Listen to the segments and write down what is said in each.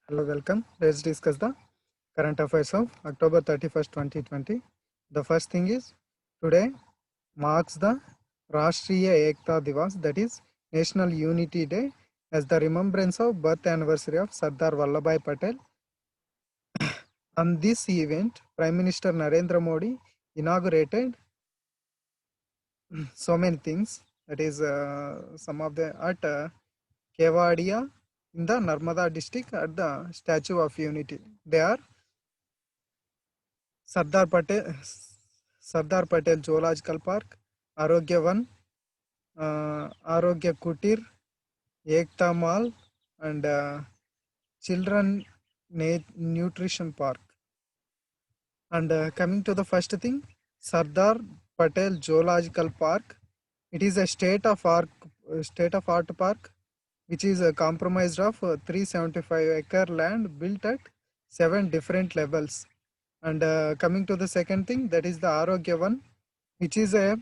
Hello, welcome. Let's discuss the current affairs of October 31st, 2020. The first thing is today marks the Rashtriya Ekta Divas, that is National Unity Day, as the remembrance of birth anniversary of Sardar Vallabhbhai Patel. On this event, Prime Minister Narendra Modi inaugurated so many things. That is some of the at Kevadia in the Narmada district at the Statue of Unity. They are Sardar Patel, Sardar Patel Zoological Park, Arogya Van, Arogya Kutir, Ekta Mall, and Children Nutrition Park. And coming to the first thing, Sardar Patel Zoological Park. It is a state of art park, which is comprised of 375-acre land built at 7 different levels. And coming to the second thing, that is the Arogya one, which is a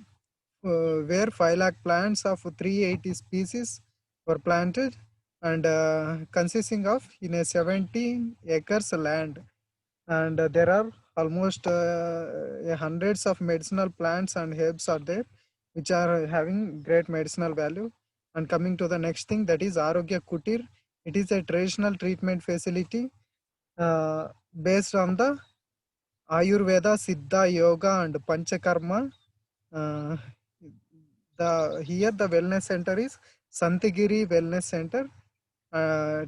where 5 lakh plants of 380 species were planted and consisting of in a 17 acres land. And there are almost hundreds of medicinal plants and herbs are there, which are having great medicinal value. And coming to the next thing, that is Arogya Kutir. It is a traditional treatment facility based on the Ayurveda, Siddha, Yoga, and Panchakarma. Uh, Here the wellness center is Santigiri Wellness Center,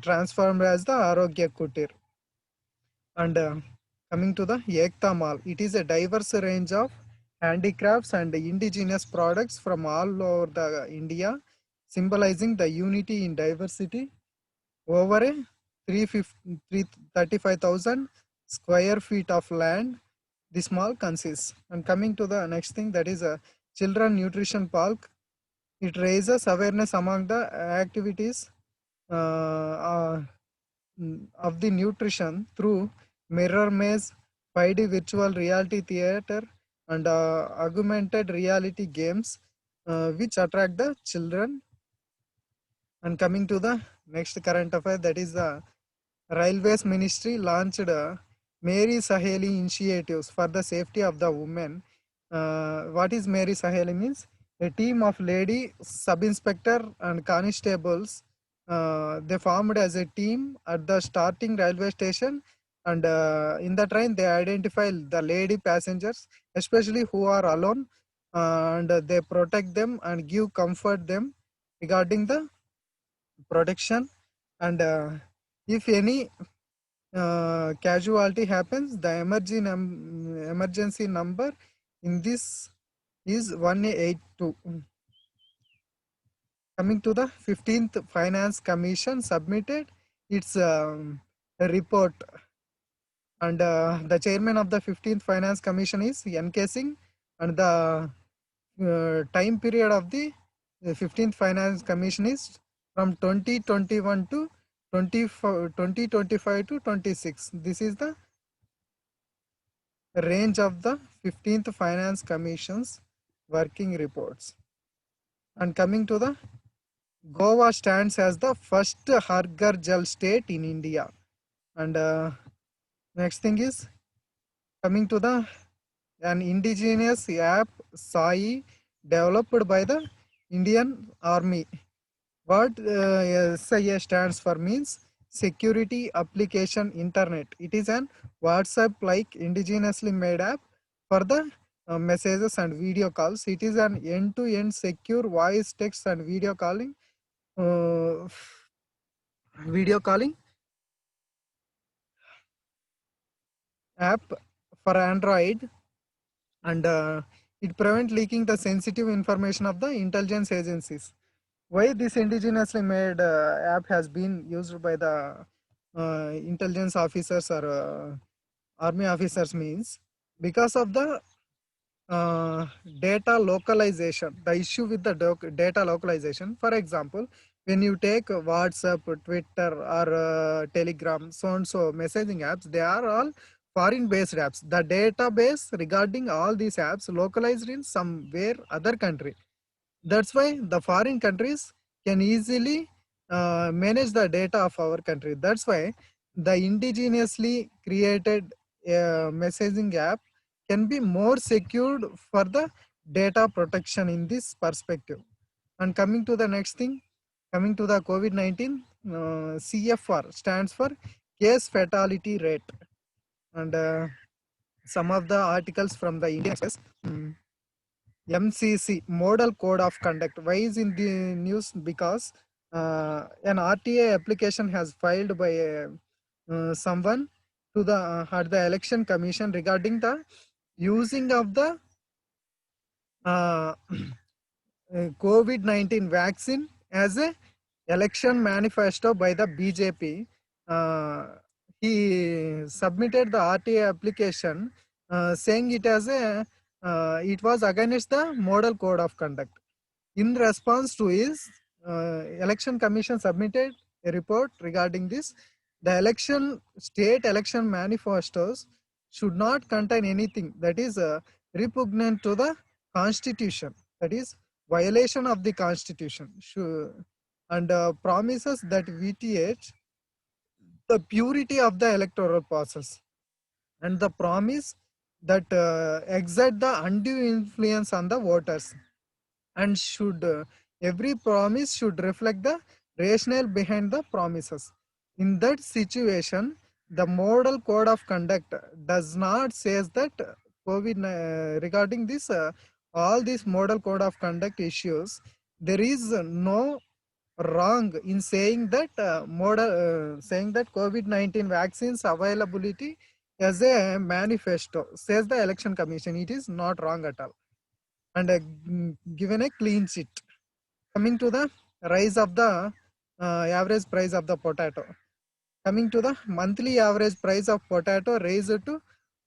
transformed as the Arogya Kutir. And coming to the Ekta Mall, it is a diverse range of handicrafts and indigenous products from all over the India, symbolizing the unity in diversity. Over a 35,000 square feet of land this mall consists. And coming to the next thing, that is a children nutrition park. It raises awareness among the activities of the nutrition through mirror maze, 5D virtual reality theater, and augmented reality games, which attract the children. And coming to the next current affair, that is the Railways Ministry launched Mary Saheli initiatives for the safety of the women. What is Mary Saheli means? A team of lady sub-inspector and constables. They formed as a team at the starting railway station, and in the train they identify the lady passengers, especially who are alone, and they protect them and give comfort them regarding the protection. And if any casualty happens, the emergency number in this is 182. Coming to the 15th Finance Commission submitted its report, and the chairman of the 15th Finance Commission is N.K. Singh, and the time period of the 15th Finance Commission is from 2021 to 2025 to 26. This is the range of the 15th Finance Commission's working reports. And coming to the Goa stands as the first Har Ghar Jal state in India. And next thing is coming to the an indigenous app SAI developed by the Indian Army. What SIA stands for means Security Application Internet. It is an WhatsApp-like indigenously made app for the messages and video calls. It is an end-to-end secure voice, text, and video calling app for Android, and it prevents leaking the sensitive information of the intelligence agencies. Why this indigenously made app has been used by the intelligence officers or army officers means because of the data localization, the issue with the data localization. For example, when you take WhatsApp, Twitter, or Telegram, so and so messaging apps, they are all foreign based apps. The database regarding all these apps localized in somewhere other country. That's why the foreign countries can easily manage the data of our country. That's why the indigenously created messaging app can be more secured for the data protection in this perspective. And coming to the next thing, coming to the COVID-19, CFR stands for case fatality rate. And some of the articles from the Indian Express, MCC, Model Code of Conduct. Why is in the news? Because an RTA application has filed by someone to the at the election commission regarding the using of the uh, COVID-19 vaccine as a election manifesto by the BJP. He submitted the RTA application saying it as a it was against the model code of conduct. In response to his, election commission submitted a report regarding this. The state election manifestos should not contain anything that is repugnant to the constitution, that is violation of the constitution, and promises that VTH the purity of the electoral process, and the promise that exert the undue influence on the voters, and should every promise should reflect the rationale behind the promises. In that situation, the model code of conduct does not says that COVID regarding this all these model code of conduct issues. There is no wrong in saying that saying that COVID-19 vaccines availability as a manifesto, says the election commission. It is not wrong at all, and given a clean sheet. Coming to the rise of the average price of the potato. Coming to the monthly average price of potato raised to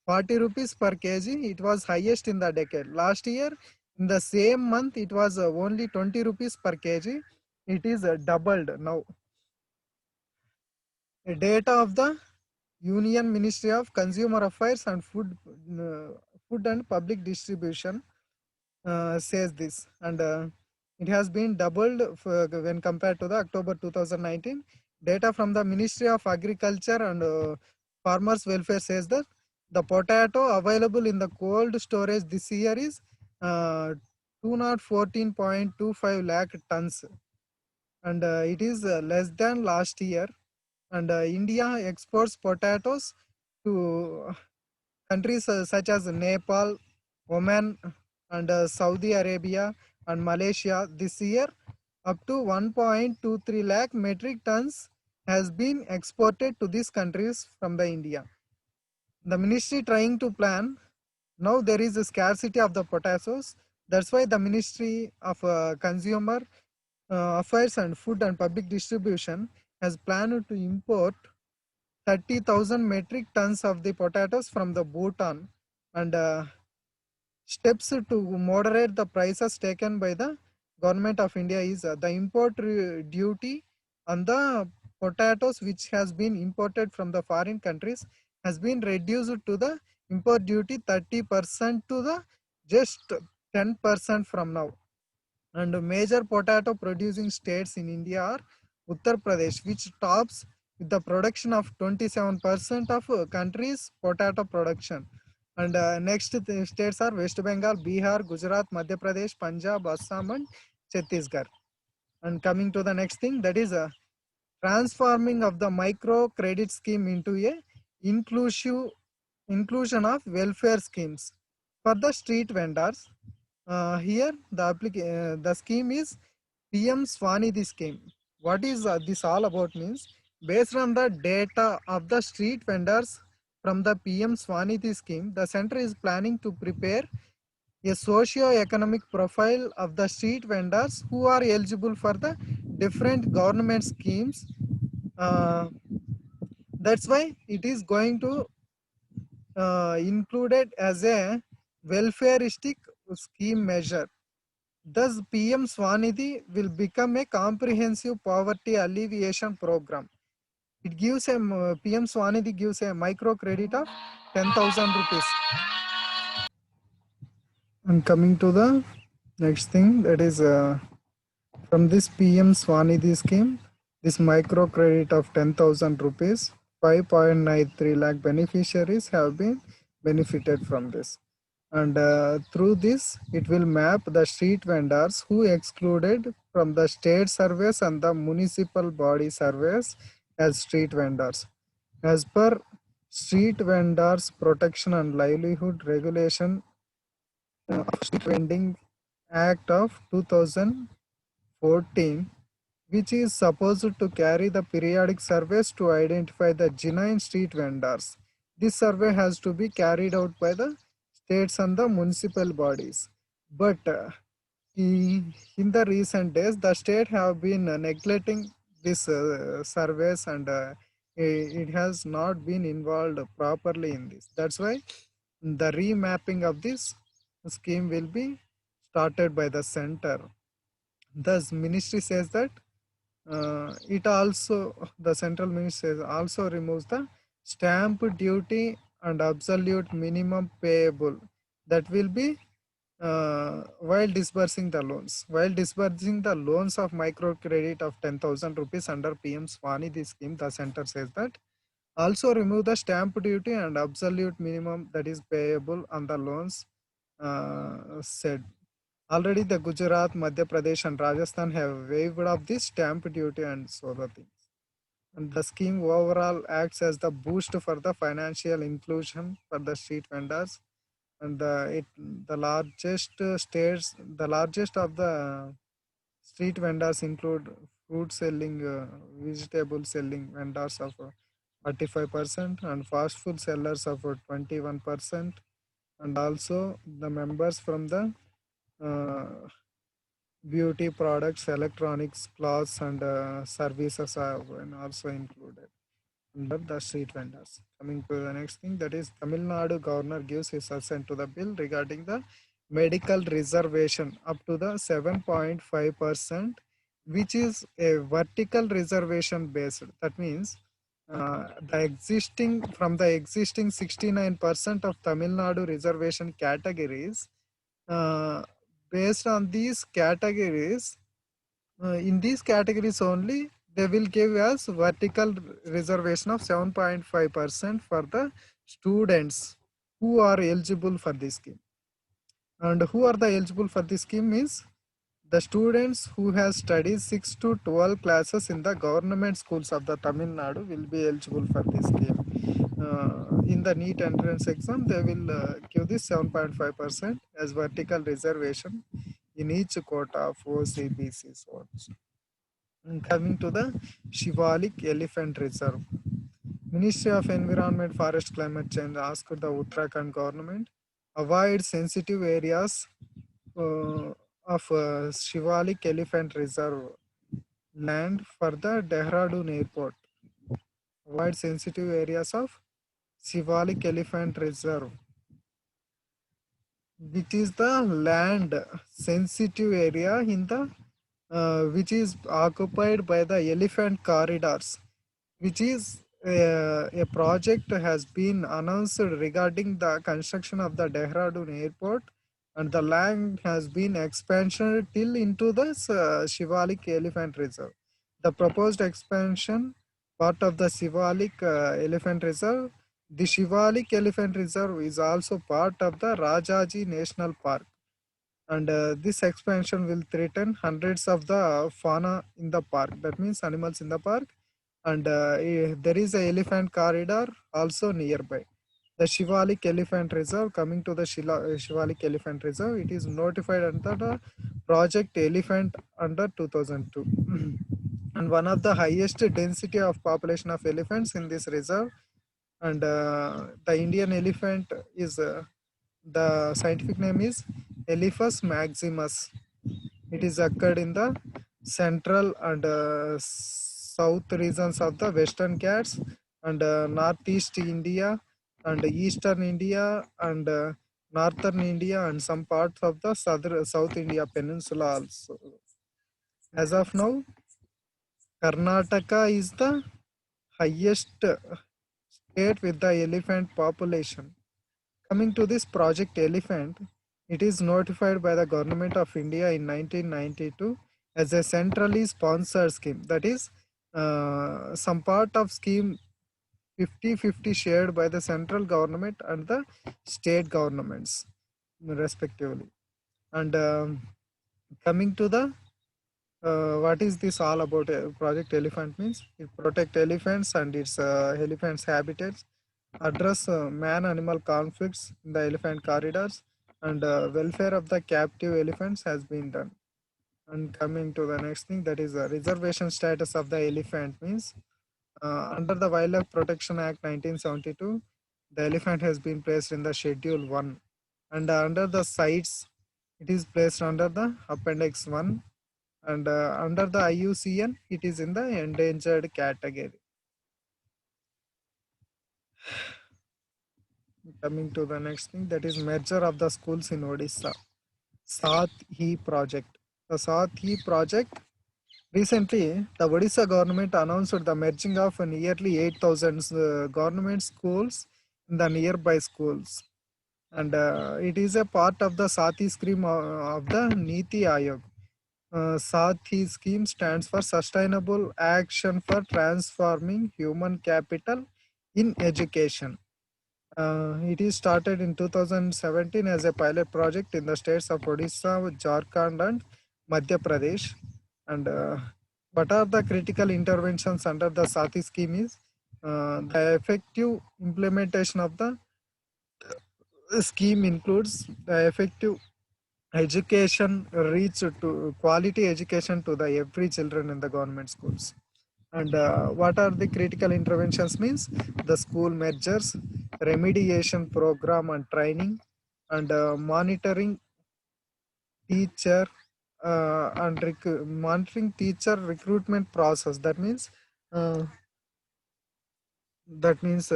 40 rupees per kg. It was highest in the decade. Last year, in the same month, it was only 20 rupees per kg. It is doubled now. A data of the Union Ministry of Consumer Affairs and Food and Public Distribution says this, and it has been doubled when compared to the October 2019. Data from the Ministry of Agriculture and Farmers Welfare says that the potato available in the cold storage this year is 214.25 lakh tons, and it is less than last year. And India exports potatoes to countries such as Nepal, Oman, and Saudi Arabia and Malaysia this year. Up to 1.23 lakh metric tons has been exported to these countries from the India. The ministry trying to plan. Now there is a scarcity of the potatoes. That's why the Ministry of Consumer Affairs and Food and Public Distribution has planned to import 30,000 metric tons of the potatoes from the Bhutan, and steps to moderate the prices taken by the government of India is the import duty on the potatoes which has been imported from the foreign countries has been reduced to the import duty 30% to the just 10% from now. And major potato producing states in India are Uttar Pradesh, which tops with the production of 27% of country's potato production. And next states are West Bengal, Bihar, Gujarat, Madhya Pradesh, Punjab, Assam, and Chhattisgarh. And coming to the next thing, that is transforming of the micro credit scheme into a inclusion of welfare schemes for the street vendors. Here the scheme is PM Swanidhi scheme. What is this all about means, based on the data of the street vendors from the PM Swanidhi scheme, the center is planning to prepare a socio-economic profile of the street vendors who are eligible for the different government schemes. That's why it is going to included as a welfareistic scheme measure. Thus, PM Swanidhi will become a comprehensive poverty alleviation program. It gives a PM Swanidhi gives a micro credit of 10,000 rupees. And coming to the next thing, that is from this PM Swanidhi scheme, this micro credit of 10,000 rupees. 5.93 lakh beneficiaries have been benefited from this. And through this, it will map the street vendors who excluded from the state surveys and the municipal body surveys as street vendors. As per Street Vendors Protection and Livelihood Regulation of Street Vending Act of 2014, which is supposed to carry the periodic surveys to identify the genuine street vendors. This survey has to be carried out by the states and the municipal bodies. But in the recent days, the state have been neglecting these surveys, and it has not been involved properly in this. That's why the remapping of this scheme will be started by the center. Thus, ministry says that the central ministry also removes the stamp duty and absolute minimum payable that will be while disbursing the loans. While disbursing the loans of microcredit of 10,000 rupees under PM Swanidhi scheme, the center says that also remove the stamp duty and absolute minimum that is payable on the loans said. Already the Gujarat, Madhya Pradesh and Rajasthan have waived off this stamp duty and so the things. And the scheme overall acts as the boost for the financial inclusion for the street vendors. And the largest of the street vendors include fruit selling, vegetable selling vendors of 45% and fast food sellers of 21%, and also the members from the uh, beauty products, electronics, clothes, and services are also included under the street vendors. Coming to the next thing, that is Tamil Nadu governor gives his assent to the bill regarding the medical reservation up to the 7.5%, which is a vertical reservation based. That means the existing 69% of Tamil Nadu reservation categories, uh, based on these categories, in these categories only, they will give us vertical reservation of 7.5% for the students who are eligible for this scheme. And who are the eligible for this scheme is the students who have studied 6 to 12 classes in the government schools of the Tamil Nadu will be eligible for this scheme. In the NEET entrance exam, they will give this 7.5% as vertical reservation in each quota of OCBC slots. Coming to the Shivalik Elephant Reserve, Ministry of Environment, Forest, Climate Change asked the Uttarakhand government avoid sensitive areas of Shivalik Elephant Reserve land for the Dehradun airport. Avoid sensitive areas of Shivalik Elephant Reserve, which is the land sensitive area in the which is occupied by the elephant corridors, which is a project has been announced regarding the construction of the Dehradun airport, and the land has been expanded till into the Shivalik Elephant Reserve. The proposed expansion part of the Shivalik Elephant Reserve. The Shivalik Elephant Reserve is also part of the Rajaji National Park, and this expansion will threaten hundreds of the fauna in the park. That means animals in the park, and there is a elephant corridor also nearby. The Shivalik Elephant Reserve. Coming to the Shivalik Elephant Reserve, it is notified under the Project Elephant under 2002, and one of the highest density of population of elephants in this reserve. And the Indian elephant is the scientific name is Elephas maximus. It is occurred in the central and south regions of the Western Ghats and northeast India and eastern India and northern India and some parts of the South India peninsula also. As of now, Karnataka is the highest state with the elephant population. Coming to this Project Elephant, it is notified by the Government of India in 1992 as a centrally sponsored scheme. That is, some part of scheme 50-50 shared by the central government and the state governments respectively. And coming to the what is this all about? Project Elephant means it protect elephants and its elephants habitats, address man-animal conflicts in the elephant corridors, and welfare of the captive elephants has been done. And coming to the next thing, that is reservation status of the elephant means under the Wildlife Protection Act 1972, the elephant has been placed in the Schedule 1, and under the CITES, it is placed under the Appendix 1, and under the IUCN, it is in the endangered category. Coming to the next thing, that is merger of the schools in Odisha. Saath Hi project. The Saath Hi project, recently the Odisha government announced the merging of nearly 8,000 government schools in the nearby schools. And it is a part of the Saathi scheme of the Niti Ayog. Saathi scheme stands for Sustainable Action for Transforming Human Capital in Education. It is started in 2017 as a pilot project in the states of Odisha, Jharkhand, and Madhya Pradesh. And what are the critical interventions under the Saathi scheme is the effective implementation of the scheme includes the effective education reach to quality education to the every children in the government schools. And what are the critical interventions means the school mergers, remediation program and training, and monitoring teacher and monitoring teacher recruitment process. Uh, that means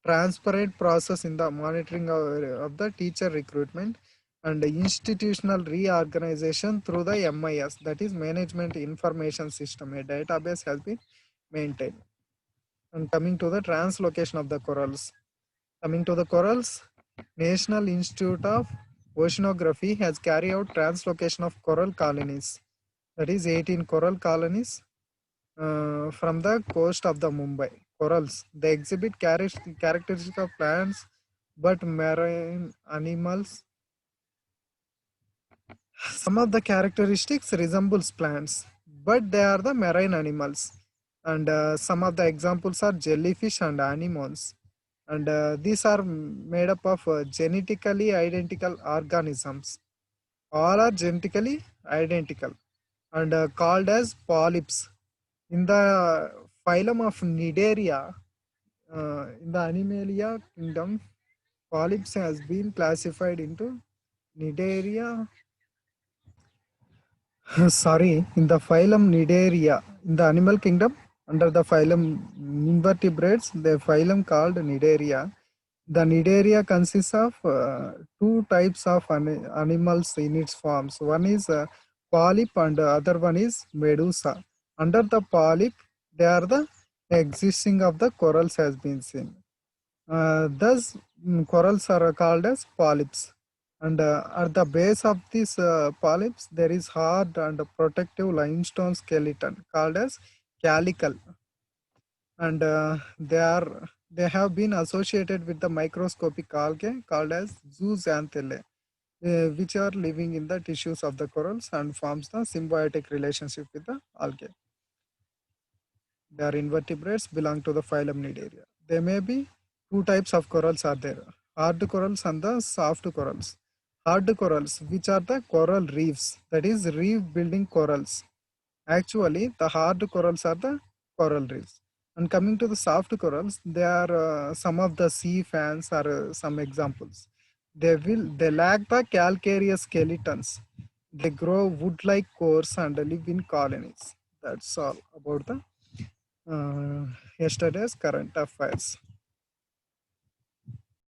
transparent process in the monitoring of the teacher recruitment, and institutional reorganization through the MIS, that is Management Information System. A database has been maintained. And coming to the translocation of the corals. Coming to the corals, National Institute of Oceanography has carried out translocation of coral colonies. That is 18 coral colonies from the coast of the Mumbai. Corals, they exhibit characteristics of plants, but marine animals. Some of the characteristics resembles plants, but they are the marine animals. And some of the examples are jellyfish and anemones. And these are made up of genetically identical organisms. All are genetically identical and called as polyps. In the phylum of Cnidaria, in the Animalia kingdom, polyps has been classified into Cnidaria. Sorry, in the phylum Cnidaria, in the animal kingdom, under the phylum invertebrates, the phylum called Cnidaria. The Cnidaria consists of two types of animals in its forms. One is polyp and the other one is medusa. Under the polyp, they are the existing of the corals has been seen. Thus, corals are called as polyps. And at the base of these polyps, there is hard and protective limestone skeleton called as calicle. And they have been associated with the microscopic algae called as zooxanthellae, which are living in the tissues of the corals and forms the symbiotic relationship with the algae. They are invertebrates, belong to the phylum Cnidaria. There may be two types of corals are there: hard corals and the soft corals. Hard corals, which are the coral reefs, that is reef building corals. Actually, the hard corals are the coral reefs. And coming to the soft corals, they are some of the sea fans are some examples. They lack the calcareous skeletons. They grow wood-like cores and live in colonies. That's all about the yesterday's current affairs.